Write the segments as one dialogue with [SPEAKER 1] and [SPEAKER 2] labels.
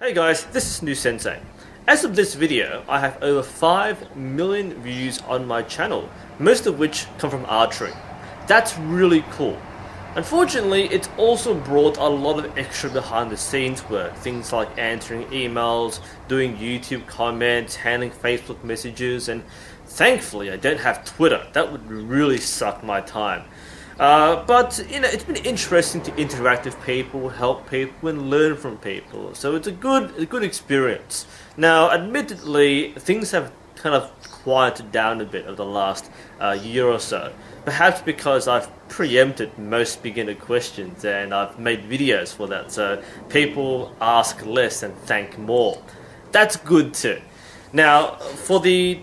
[SPEAKER 1] Hey guys, this is NUSensei. As of this video, I have over 5 million views on my channel, most of which come from Archery. That's really cool. Unfortunately, it's also brought a lot of extra behind the scenes work, things like answering emails, doing YouTube comments, handling Facebook messages, and thankfully I don't have Twitter. That would really suck my time. But it's been interesting to interact with people, help people, and learn from people. So it's a good experience. Now, admittedly, things have kind of quieted down a bit over the last year or so. Perhaps because I've preempted most beginner questions and I've made videos for that. So people ask less and thank more. That's good too. Now, for the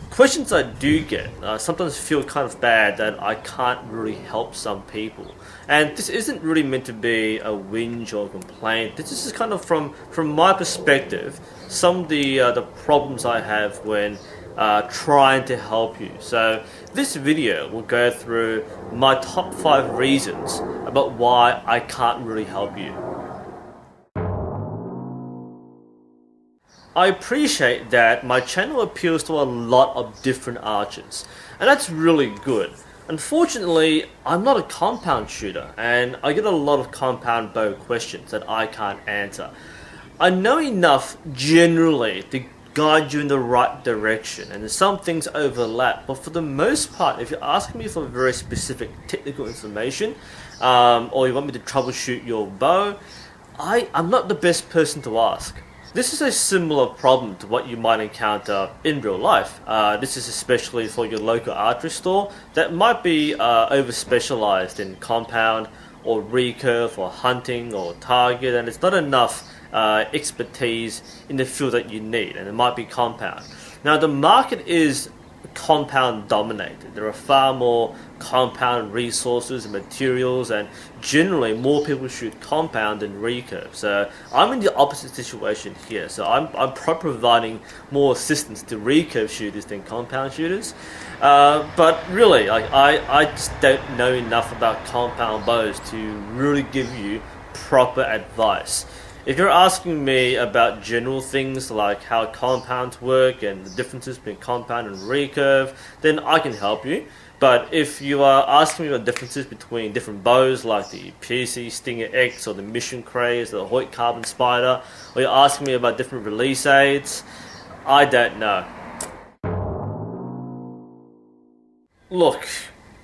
[SPEAKER 1] questions I do get, I sometimes feel kind of bad that I can't really help some people. And this isn't really meant to be a whinge or a complaint. This is just kind of from my perspective, some of the problems I have when trying to help you. So this video will go through my top 5 reasons about why I can't really help you. I appreciate that my channel appeals to a lot of different archers, and that's really good. Unfortunately, I'm not a compound shooter, and I get a lot of compound bow questions that I can't answer. I know enough generally to guide you in the right direction, and some things overlap, but for the most part, if you're asking me for very specific technical information, or you want me to troubleshoot your bow, I'm not the best person to ask. This is a similar problem to what you might encounter in real life. This is especially for your local archery store that might be over-specialized in compound or recurve or hunting or target, and it's not enough expertise in the field that you need, and it might be compound. Now, the market is compound dominated. There are far more compound resources and materials, and generally more people shoot compound than recurve. So I'm in the opposite situation here. So I'm probably providing more assistance to recurve shooters than compound shooters. But really, I just don't know enough about compound bows to really give you proper advice. If you're asking me about general things like how compounds work and the differences between compound and recurve, then I can help you. But if you are asking me about differences between different bows like the PC Stinger X or the Mission Craze or the Hoyt Carbon Spider, or you're asking me about different release aids, I don't know. Look,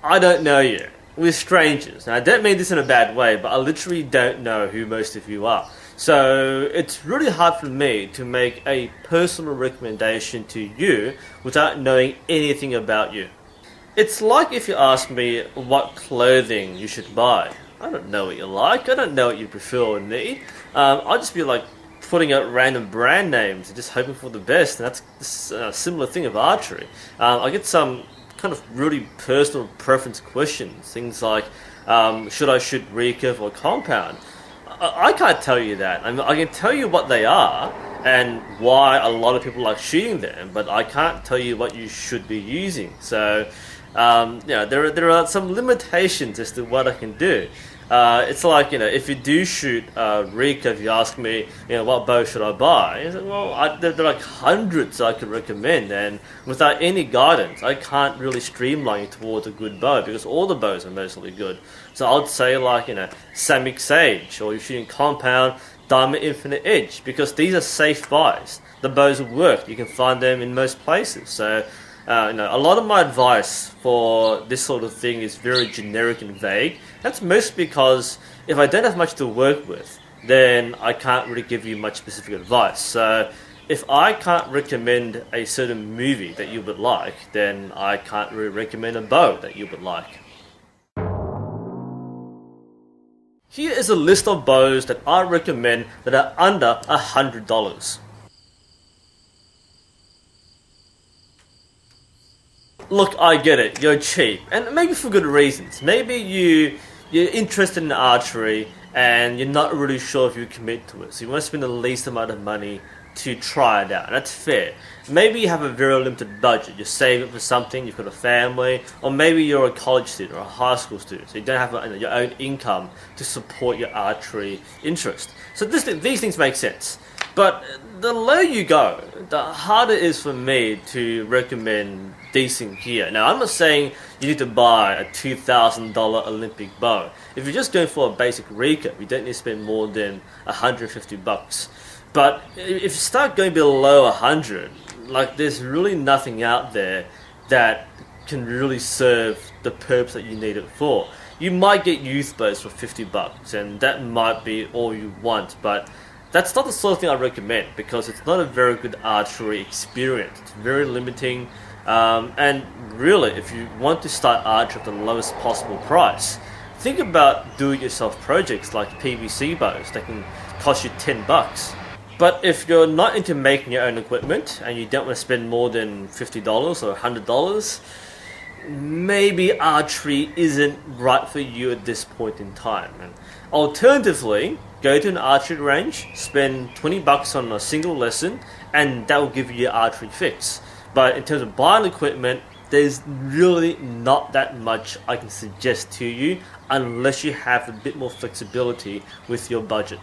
[SPEAKER 1] I don't know you. We're strangers. Now, I don't mean this in a bad way, but I literally don't know who most of you are. So it's really hard for me to make a personal recommendation to you without knowing anything about you. It's like if you ask me what clothing you should buy. I don't know what you like. I don't know what you prefer or need. I'll just be like putting out random brand names and just hoping for the best. And that's a similar thing of archery. I get some kind of really personal preference questions. Things like, should I shoot recurve or compound? I can't tell you that. I can tell you what they are and why a lot of people like shooting them, but I can't tell you what you should be using. So, there are some limitations as to what I can do. It's like, if you do shoot recurve, you ask me, what bow should I buy? I said, well, there are like hundreds I could recommend, and without any guidance, I can't really streamline you towards a good bow because all the bows are mostly good. So I'd say like, Samick Sage, or you're shooting compound, Diamond Infinite Edge, because these are safe buys. The bows work. You can find them in most places. So, a lot of my advice for this sort of thing is very generic and vague. That's mostly because if I don't have much to work with, then I can't really give you much specific advice. So if I can't recommend a certain movie that you would like, then I can't really recommend a bow that you would like. Here is a list of bows that I recommend that are under $100. Look, I get it, you're cheap, and maybe for good reasons. Maybe you're interested in archery and you're not really sure if you commit to it, so you want to spend the least amount of money to try it out, and that's fair. Maybe you have a very limited budget, you save it for something, you've got a family, or maybe you're a college student or a high school student, so you don't have your own income to support your archery interest. So these things make sense. But the lower you go, the harder it is for me to recommend decent gear. Now, I'm not saying you need to buy a $2,000 Olympic bow. If you're just going for a basic recurve, you don't need to spend more than $150. But if you start going below 100, like there's really nothing out there that can really serve the purpose that you need it for. You might get youth bows for $50, and that might be all you want, but that's not the sort of thing I recommend because it's not a very good archery experience. It's very limiting, and really, if you want to start archery at the lowest possible price, think about do-it-yourself projects like PVC bows that can cost you $10. But if you're not into making your own equipment and you don't want to spend more than $50 or $100, maybe archery isn't right for you at this point in time. And alternatively, go to an archery range, spend $20 on a single lesson, and that will give you your archery fix. But in terms of buying equipment, there's really not that much I can suggest to you unless you have a bit more flexibility with your budget.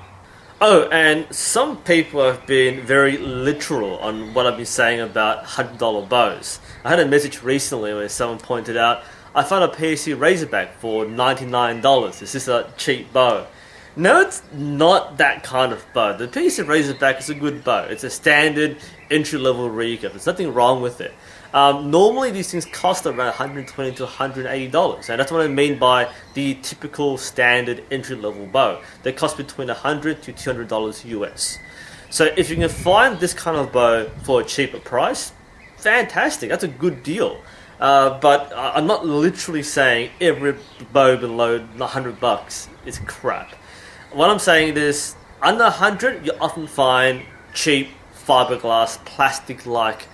[SPEAKER 1] Oh, and some people have been very literal on what I've been saying about $100 bows. I had a message recently where someone pointed out, I found a PSC Razorback for $99. Is this a cheap bow? No, it's not that kind of bow. The PSC Razorback is a good bow. It's a standard entry-level recurve. There's nothing wrong with it. Normally these things cost around $120 to $180, and that's what I mean by the typical standard entry-level bow. They cost between $100 to $200 US. So if you can find this kind of bow for a cheaper price, fantastic, that's a good deal. But I'm not literally saying every bow below $100 is crap. What I'm saying is, under 100, you often find cheap fiberglass, plastic-like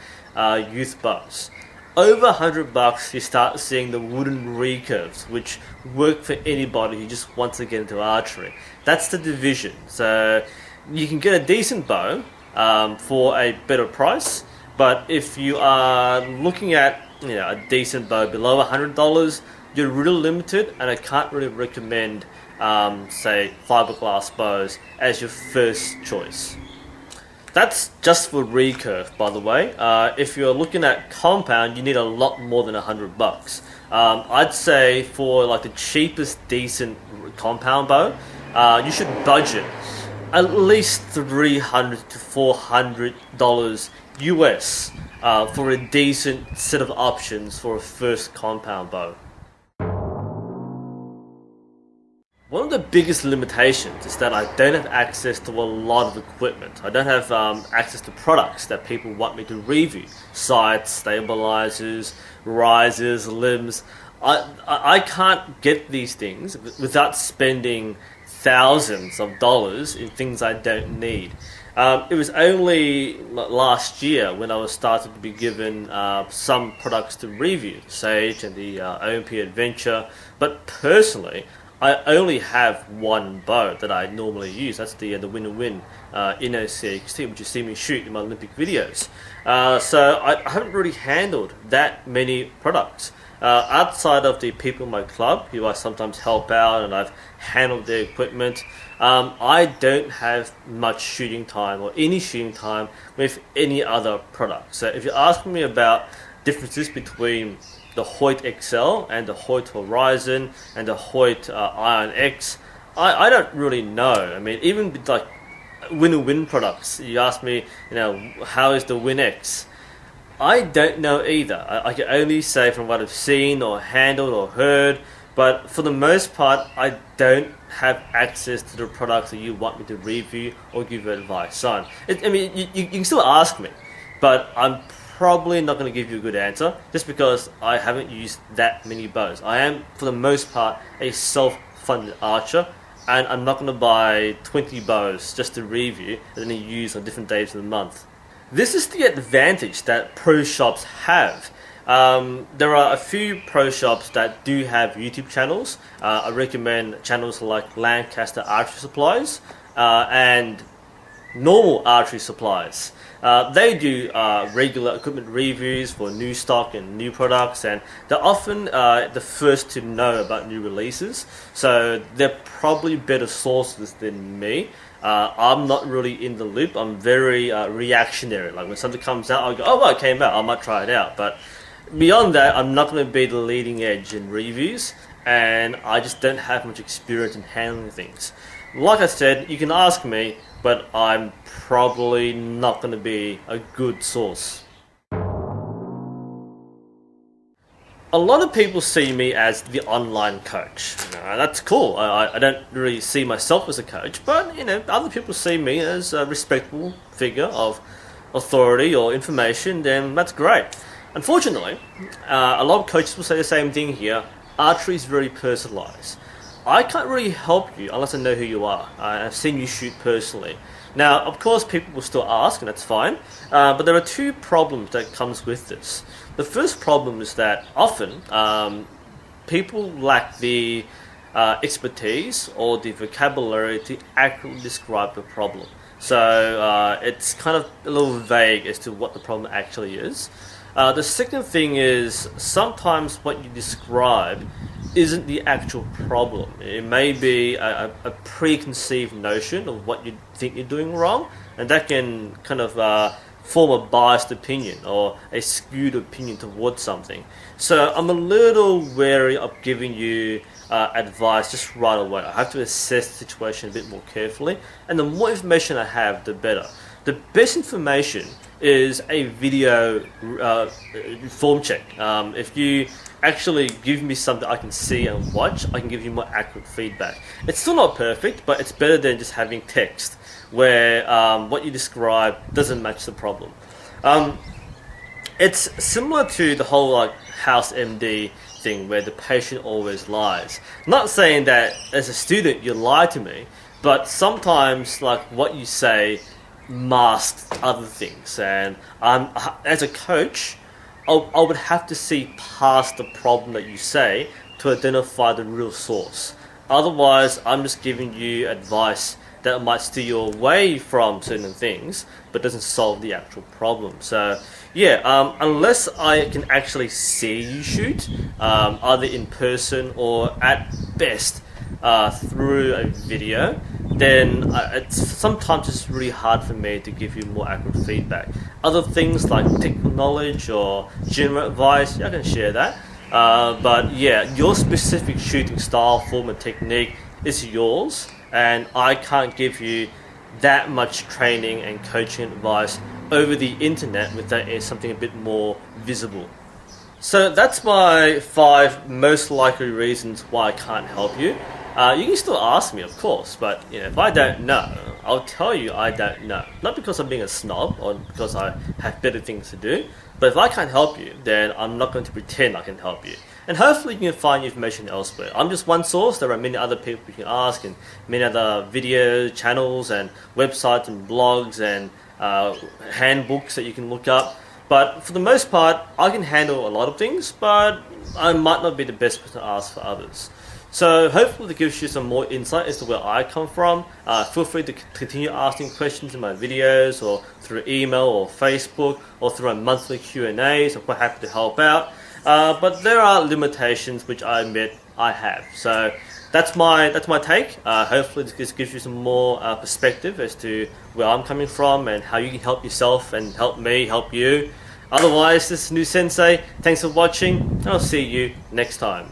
[SPEAKER 1] youth bows. Over $100, you start seeing the wooden recurves, which work for anybody who just wants to get into archery. That's the division. So you can get a decent bow for a better price, but if you are looking at a decent bow below $100, you're really limited, and I can't really recommend, say, fiberglass bows as your first choice. That's just for recurve, by the way. If you're looking at compound, you need a lot more than $100. I'd say for like the cheapest decent compound bow, you should budget at least $300 to $400 US for a decent set of options for a first compound bow. One of the biggest limitations is that I don't have access to a lot of equipment. I don't have access to products that people want me to review. Sights, stabilizers, risers, limbs. I can't get these things without spending thousands of dollars in things I don't need. It was only last year when I was started to be given some products to review, the Sage and the OMP Adventure, but personally, I only have one bow that I normally use. That's the Win-Win NUSensei XT, which you see me shoot in my Olympic videos. So I haven't really handled that many products. Outside of the people in my club, who I sometimes help out and I've handled their equipment, I don't have much shooting time or any shooting time with any other product. So if you're asking me about differences between the Hoyt XL and the Hoyt Horizon and the Hoyt Ion X, I don't really know. I mean, even with like Win-Win products, you ask me, how is the Win X? I don't know either. I can only say from what I've seen or handled or heard, but for the most part, I don't have access to the products that you want me to review or give advice on. You can still ask me, but I'm probably not going to give you a good answer just because I haven't used that many bows. I am, for the most part, a self-funded archer, and I'm not going to buy 20 bows just to review and then use on different days of the month. This is the advantage that pro shops have. There are a few pro shops that do have YouTube channels. I recommend channels like Lancaster Archery Supplies and Normal Archery Supplies. They do regular equipment reviews for new stock and new products, and they're often the first to know about new releases. So they're probably better sources than me. I'm not really in the loop. I'm very reactionary. Like when something comes out, I'll go, oh, well, it came out. I might try it out. But beyond that, I'm not going to be the leading edge in reviews, and I just don't have much experience in handling things. Like I said, you can ask me, but I'm probably not going to be a good source. A lot of people see me as the online coach. That's cool. I don't really see myself as a coach, but other people see me as a respectable figure of authority or information. Then that's great. Unfortunately, a lot of coaches will say the same thing here. Archery is very personalized. I can't really help you unless I know who you are. I've seen you shoot personally. Now, of course, people will still ask, and that's fine. But there are two problems that comes with this. The first problem is that often people lack the expertise or the vocabulary to accurately describe the problem. So it's kind of a little vague as to what the problem actually is. The second thing is sometimes what you describe isn't the actual problem. It may be a preconceived notion of what you think you're doing wrong, and that can kind of form a biased opinion or a skewed opinion towards something. So I'm a little wary of giving you advice just right away. I have to assess the situation a bit more carefully, and the more information I have, the better. The best information is a video form check. If you actually give me something I can see and watch, I can give you more accurate feedback. It's still not perfect, but it's better than just having text where what you describe doesn't match the problem. It's similar to the whole house MD thing where the patient always lies. Not saying that as a student you lie to me, but sometimes what you say masks other things, and as a coach, I would have to see past the problem that you say to identify the real source. Otherwise, I'm just giving you advice that might steer you away from certain things, but doesn't solve the actual problem. So, yeah, unless I can actually see you shoot, either in person or at best through a video, then it's sometimes it's really hard for me to give you more accurate feedback. Other things like technical knowledge or general advice, I can share that. But yeah, your specific shooting style, form and technique is yours, and I can't give you that much training and coaching advice over the internet without something a bit more visible. So that's my 5 most likely reasons why I can't help you. You can still ask me, of course, but if I don't know, I'll tell you I don't know. Not because I'm being a snob or because I have better things to do, but if I can't help you, then I'm not going to pretend I can help you. And hopefully you can find information elsewhere. I'm just one source. There are many other people you can ask, and many other video channels and websites and blogs and handbooks that you can look up. But for the most part, I can handle a lot of things, but I might not be the best person to ask for others. So hopefully that gives you some more insight as to where I come from. Feel free to continue asking questions in my videos or through email or Facebook or through my monthly Q&As. I'm quite happy to help out. But there are limitations which I admit I have. So that's my take. Hopefully this gives you some more perspective as to where I'm coming from and how you can help yourself and help me, help you. Otherwise, this is NUSensei. Thanks for watching, and I'll see you next time.